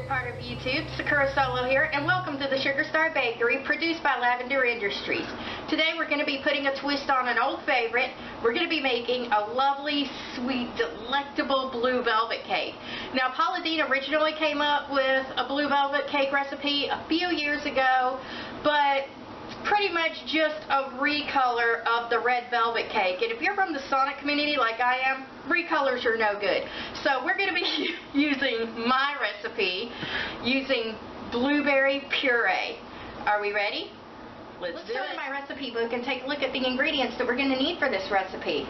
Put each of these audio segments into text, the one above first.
good part of YouTube. Sakura Solo here, and welcome to the Sugar Star Bakery, produced by Lavender Industries. Today we're going to be putting a twist on an old favorite. We're going to be making a lovely, sweet, delectable blue velvet cake. Now, Paula Deen originally came up with a blue velvet cake recipe a few years ago, but pretty much just a recolor of the red velvet cake. And if you're from the Sonic community like I am, recolors are no good. So we're going to be using my recipe, using blueberry puree. Are we ready? Let's turn to my recipe book and take a look at the ingredients that we're going to need for this recipe.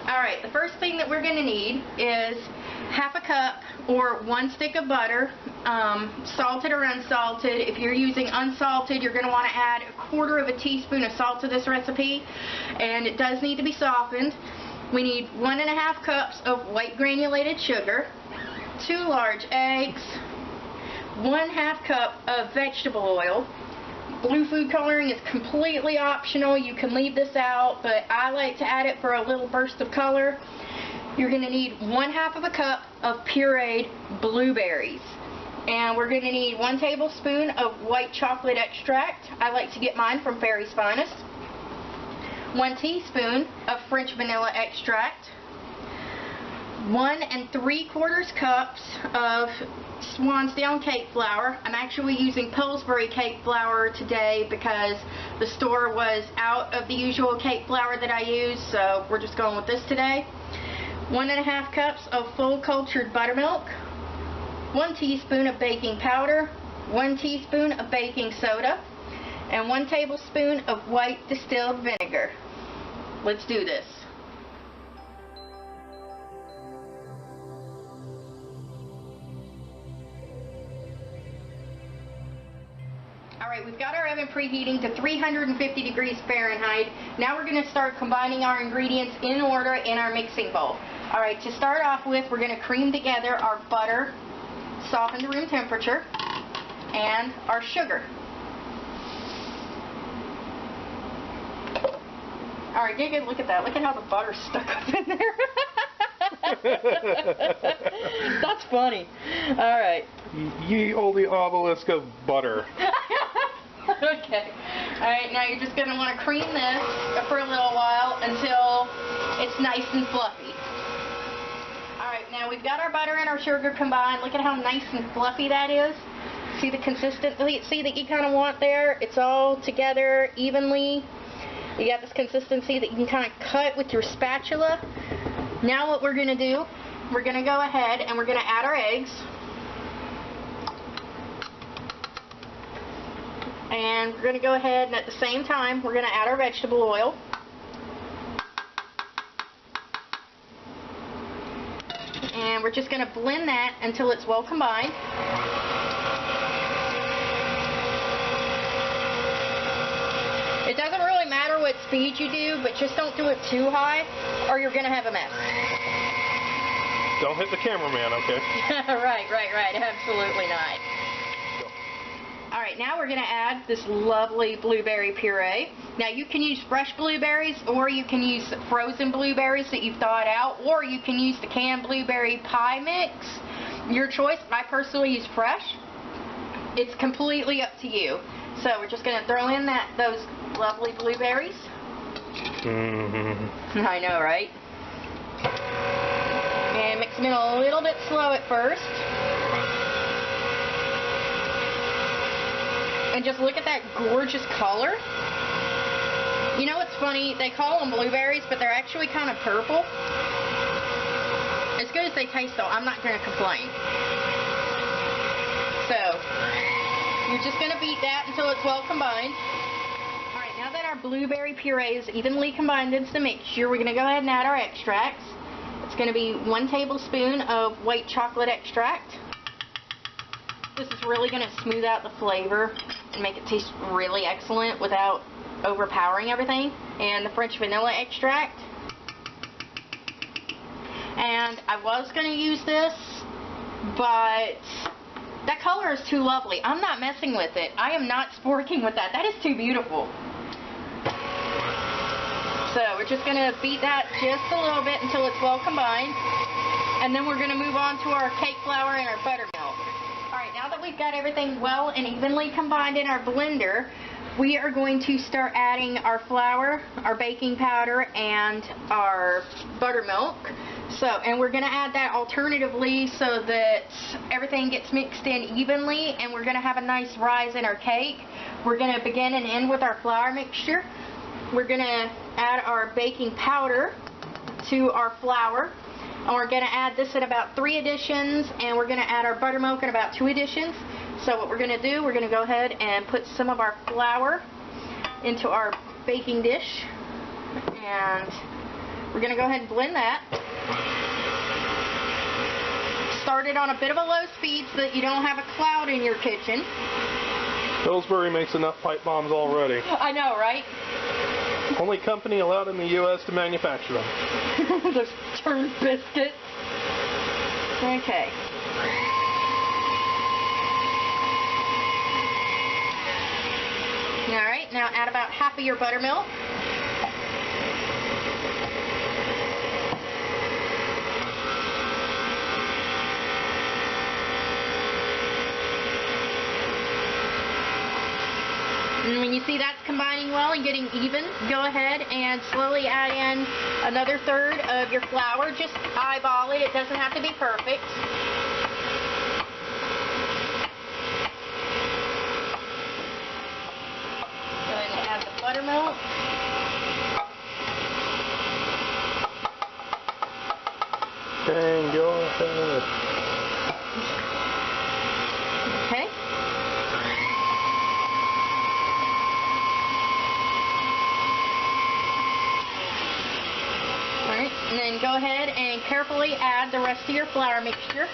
Alright, the first thing that we're going to need is half a cup or 1 stick of butter, salted or unsalted. If you're using unsalted, you're going to want to add 1/4 teaspoon of salt to this recipe, and it does need to be softened. We need 1½ cups of white granulated sugar, 2 large eggs, 1/2 cup of vegetable oil. Blue food coloring is completely optional. You can leave this out, but I like to add it for a little burst of color. You're going to need 1/2 cup of pureed blueberries. And we're going to need 1 tablespoon of white chocolate extract. I like to get mine from Fairy's Finest. 1 teaspoon of French vanilla extract. 1 3/4 cups of Swansdown cake flour. I'm actually using Pillsbury cake flour today because the store was out of the usual cake flour that I use, so we're just going with this today. 1½ cups of full cultured buttermilk. 1 teaspoon of baking powder. 1 teaspoon of baking soda. And 1 tablespoon of white distilled vinegar. Let's do this. Alright, we've got our oven preheating to 350 degrees Fahrenheit. Now we're going to start combining our ingredients in order in our mixing bowl. Alright, to start off with, we're going to cream together our butter, softened to room temperature, and our sugar. Alright, get a good look at that. Look at how the butter's stuck up in there. That's funny. Alright. Ye olde obelisk of butter. Okay. Alright, now you're just going to want to cream this for a little while until it's nice and fluffy. Alright, now we've got our butter and our sugar combined. Look at how nice and fluffy that is. See the consistency that you kind of want there? It's all together evenly. You got this consistency that you can kind of cut with your spatula. Now what we're going to do, we're going to go ahead and we're going to add our eggs. And we're going to go ahead and at the same time, we're going to add our vegetable oil. And we're just going to blend that until it's well combined. It doesn't really matter what speed you do, but just don't do it too high or you're going to have a mess. Don't hit the cameraman, okay? Right. Absolutely not. Alright, now we're going to add this lovely blueberry puree. Now you can use fresh blueberries or you can use frozen blueberries that you've thawed out, or you can use the canned blueberry pie mix. Your choice. I personally use fresh. It's completely up to you. So we're just going to throw in those lovely blueberries. I know, right? And mix them in a little bit slow at first. And just look at that gorgeous color. You know what's funny? They call them blueberries, but they're actually kind of purple. As good as they taste, though, I'm not going to complain. So, you're just going to beat that until it's well combined. Alright, now that our blueberry puree is evenly combined into the mixture, we're going to go ahead and add our extracts. It's going to be 1 tablespoon of white chocolate extract. This is really going to smooth out the flavor and make it taste really excellent without overpowering everything. And the French vanilla extract. And I was going to use this, but that color is too lovely. I'm not messing with it. I am not sporking with that. That is too beautiful. So we're just going to beat that just a little bit until it's well combined. And then we're going to move on to our cake flour and our buttermilk. Alright, now that we've got everything well and evenly combined in our blender, we are going to start adding our flour, our baking powder, and our buttermilk. And we're going to add that alternatively so that everything gets mixed in evenly, and we're going to have a nice rise in our cake. We're going to begin and end with our flour mixture. We're going to add our baking powder to our flour, and we're going to add this in about 3 additions, and we're going to add our buttermilk in about 2 additions. So what we're going to do, we're going to go ahead and put some of our flour into our baking dish, and we're going to go ahead and blend that. Start it on a bit of a low speed so that you don't have a cloud in your kitchen. Pillsbury makes enough pipe bombs already. I know, right? Only company allowed in the U.S. to manufacture them. Those churned biscuits. Okay. Alright, now add about half of your buttermilk. And when you see that's combining well and getting even, go ahead and slowly add in another third of your flour. Just eyeball it. It doesn't have to be perfect. Go ahead and add the buttermilk. Okay, go ahead. Okay. Alright, and then go ahead and carefully add the rest of your flour mixture.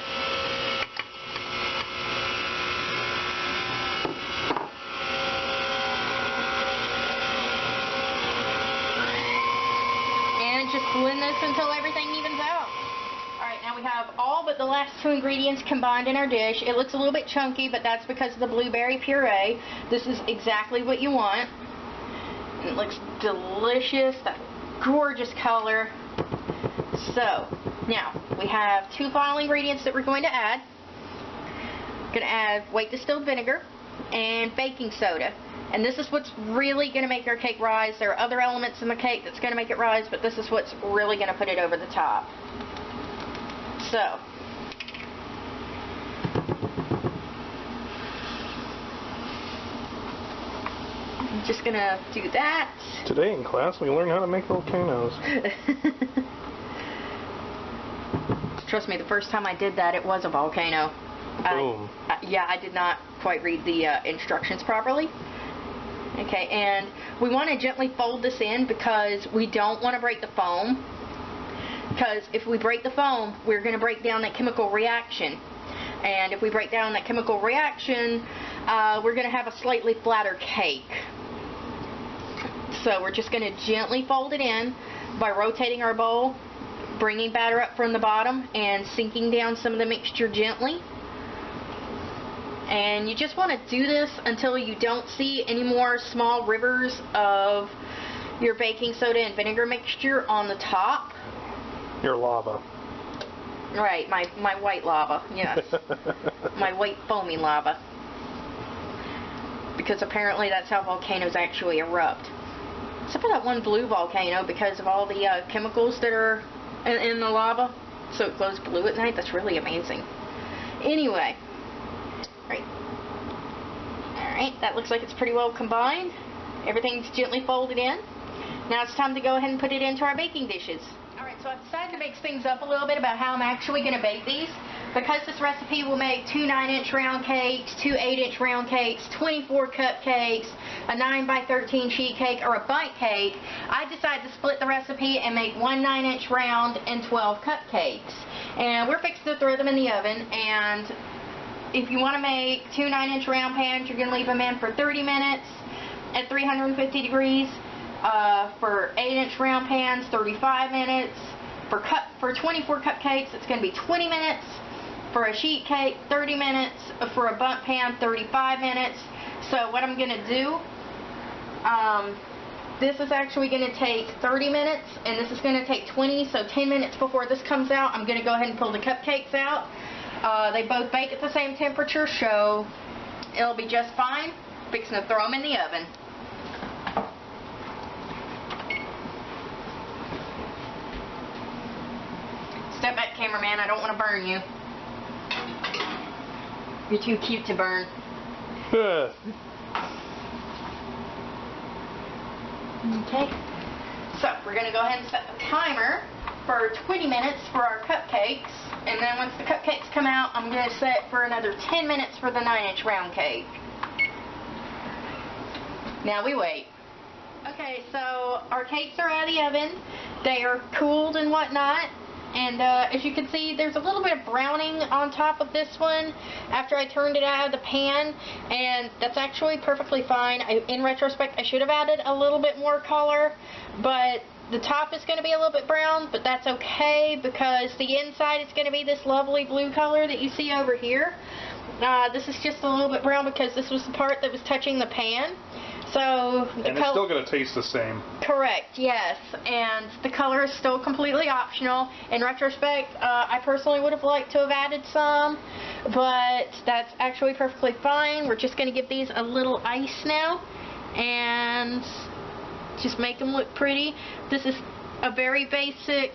And just blend this until everything evens out. Alright, now we have all but the last 2 ingredients combined in our dish. It looks a little bit chunky, but that's because of the blueberry puree. This is exactly what you want. And it looks delicious, that gorgeous color. So, now, we have 2 final ingredients that we're going to add. We're going to add white distilled vinegar and baking soda. And this is what's really going to make our cake rise. There are other elements in the cake that's going to make it rise, but this is what's really going to put it over the top. So, I'm just going to do that. Today in class we learned how to make volcanoes. Trust me, the first time I did that, it was a volcano. Boom. Yeah, I did not quite read the instructions properly. Okay, and we want to gently fold this in because we don't want to break the foam. Because if we break the foam, we're going to break down that chemical reaction. And if we break down that chemical reaction, we're going to have a slightly flatter cake. So we're just going to gently fold it in by rotating our bowl, bringing batter up from the bottom, and sinking down some of the mixture gently. And you just want to do this until you don't see any more small rivers of your baking soda and vinegar mixture on the top. Your lava. Right, my white lava, yes. My white foamy lava. Because apparently that's how volcanoes actually erupt. Except for that one blue volcano, because of all the chemicals that are in the lava. So it glows blue at night. That's really amazing. Anyway. Alright, that looks like it's pretty well combined. Everything's gently folded in. Now it's time to go ahead and put it into our baking dishes. Alright, so I've decided to mix things up a little bit about how I'm actually going to bake these. Because this recipe will make 2 9-inch round cakes, 2 8-inch round cakes, 24 cupcakes, a 9 by 13 sheet cake, or a bite cake, I decided to split the recipe and make 1 9-inch round and 12 cupcakes. And we're fixing to throw them in the oven. And if you want to make 2 9-inch round pans, you're going to leave them in for 30 minutes at 350 degrees. For 8-inch round pans, 35 minutes. For 24 cupcakes, it's going to be 20 minutes. For a sheet cake, 30 minutes. For a bundt pan, 35 minutes. So what I'm going to do, this is actually going to take 30 minutes, and this is going to take 20, so 10 minutes before this comes out, I'm going to go ahead and pull the cupcakes out. They both bake at the same temperature, so it'll be just fine. Fixing to throw them in the oven. Step back, cameraman. I don't want to burn you. You're too cute to burn. Okay. So, we're going to go ahead and set the timer for 20 minutes for our cupcakes. And then once the cupcakes come out, I'm going to set for another 10 minutes for the 9-inch round cake. Now we wait. Okay, so our cakes are out of the oven. They are cooled and whatnot. And as you can see, there's a little bit of browning on top of this one after I turned it out of the pan, and that's actually perfectly fine. In retrospect, I should have added a little bit more color, but the top is going to be a little bit brown, but that's okay because the inside is going to be this lovely blue color that you see over here. This is just a little bit brown because this was the part that was touching the pan. So and it's still going to taste the same. Correct, yes. And the color is still completely optional. In retrospect, I personally would have liked to have added some, but that's actually perfectly fine. We're just going to give these a little ice now and just make them look pretty. This is a very basic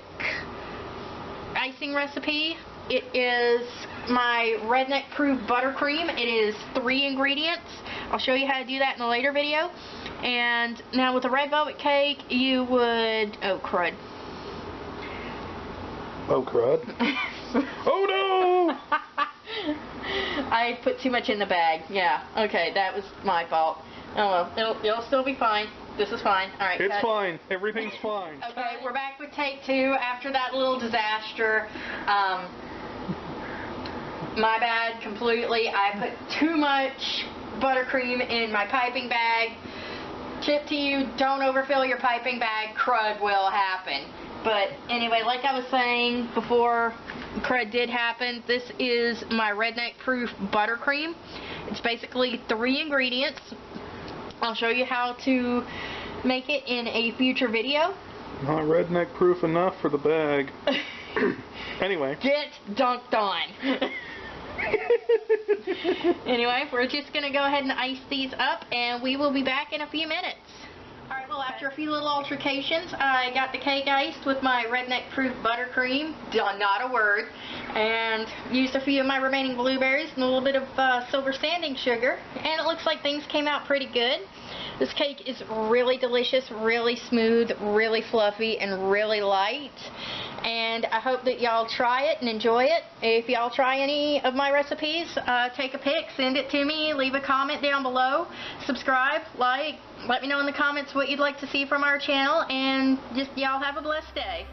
icing recipe. It is my redneck proof buttercream. It is 3 ingredients. I'll show you how to do that in a later video. And now with a red velvet cake, you would... Oh, crud. Oh, crud. Oh, no! I put too much in the bag. Yeah, okay, that was my fault. Oh, well, it'll still be fine. This is fine. All right, it's fine. Everything's fine. Okay, we're back with take 2 after that little disaster. My bad completely. I put too much buttercream in my piping bag. Tip to you, don't overfill your piping bag. Crud will happen. But anyway, like I was saying before crud did happen, this is my redneck proof buttercream. It's basically 3 ingredients. I'll show you how to make it in a future video. Not redneck proof enough for the bag. Anyway. Get dunked on. Anyway, we're just going to go ahead and ice these up, and we will be back in a few minutes. Alright, well, after a few little altercations, I got the cake iced with my redneck proof buttercream, not a word, and used a few of my remaining blueberries and a little bit of silver sanding sugar, and it looks like things came out pretty good. This cake is really delicious, really smooth, really fluffy, and really light. And I hope that y'all try it and enjoy it. If y'all try any of my recipes, take a pic, send it to me, leave a comment down below, subscribe, like, let me know in the comments what you'd like to see from our channel, and just y'all have a blessed day.